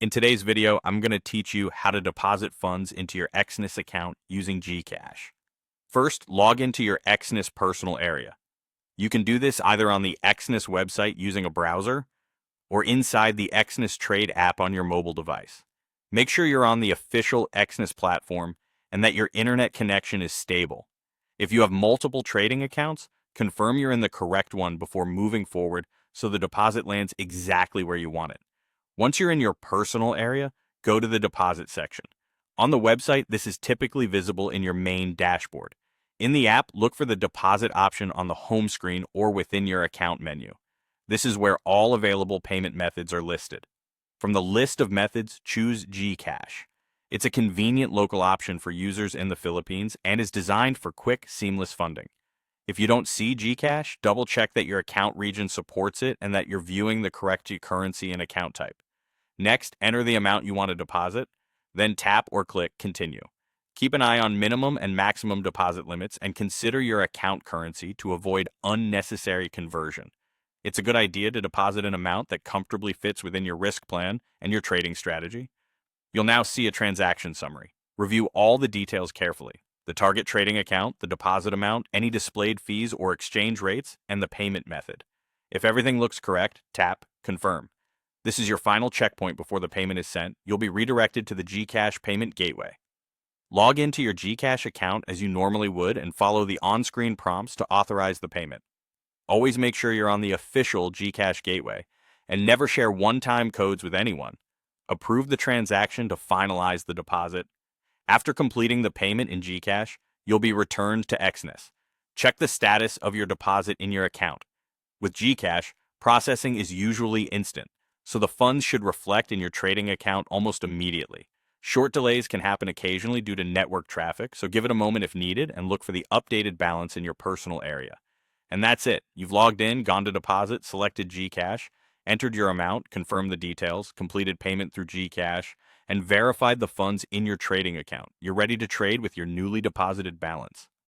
In today's video, I'm going to teach you how to deposit funds into your Exness account using GCash. First, log into your Exness personal area. You can do this either on the Exness website using a browser or inside the Exness Trade app on your mobile device. Make sure you're on the official Exness platform and that your internet connection is stable. If you have multiple trading accounts, confirm you're in the correct one before moving forward so the deposit lands exactly where you want it. Once you're in your personal area, go to the deposit section. On the website, this is typically visible in your main dashboard. In the app, look for the deposit option on the home screen or within your account menu. This is where all available payment methods are listed. From the list of methods, choose GCash. It's a convenient local option for users in the Philippines and is designed for quick, seamless funding. If you don't see GCash, double check that your account region supports it and that you're viewing the correct currency and account type. Next, enter the amount you want to deposit, then tap or click Continue. Keep an eye on minimum and maximum deposit limits and consider your account currency to avoid unnecessary conversion. It's a good idea to deposit an amount that comfortably fits within your risk plan and your trading strategy. You'll now see a transaction summary. Review all the details carefully: the target trading account, the deposit amount, any displayed fees or exchange rates, and the payment method. If everything looks correct, tap Confirm. This is your final checkpoint before the payment is sent. You'll be redirected to the GCash payment gateway. Log into your GCash account as you normally would and follow the on-screen prompts to authorize the payment. Always make sure you're on the official GCash gateway and never share one-time codes with anyone. Approve the transaction to finalize the deposit. After completing the payment in GCash, you'll be returned to Exness. Check the status of your deposit in your account. With GCash, processing is usually instant, so the funds should reflect in your trading account almost immediately. Short delays can happen occasionally due to network traffic, so give it a moment if needed and look for the updated balance in your personal area. And that's it. You've logged in, gone to deposit, selected GCash, entered your amount, confirmed the details, completed payment through GCash, and verified the funds in your trading account. You're ready to trade with your newly deposited balance.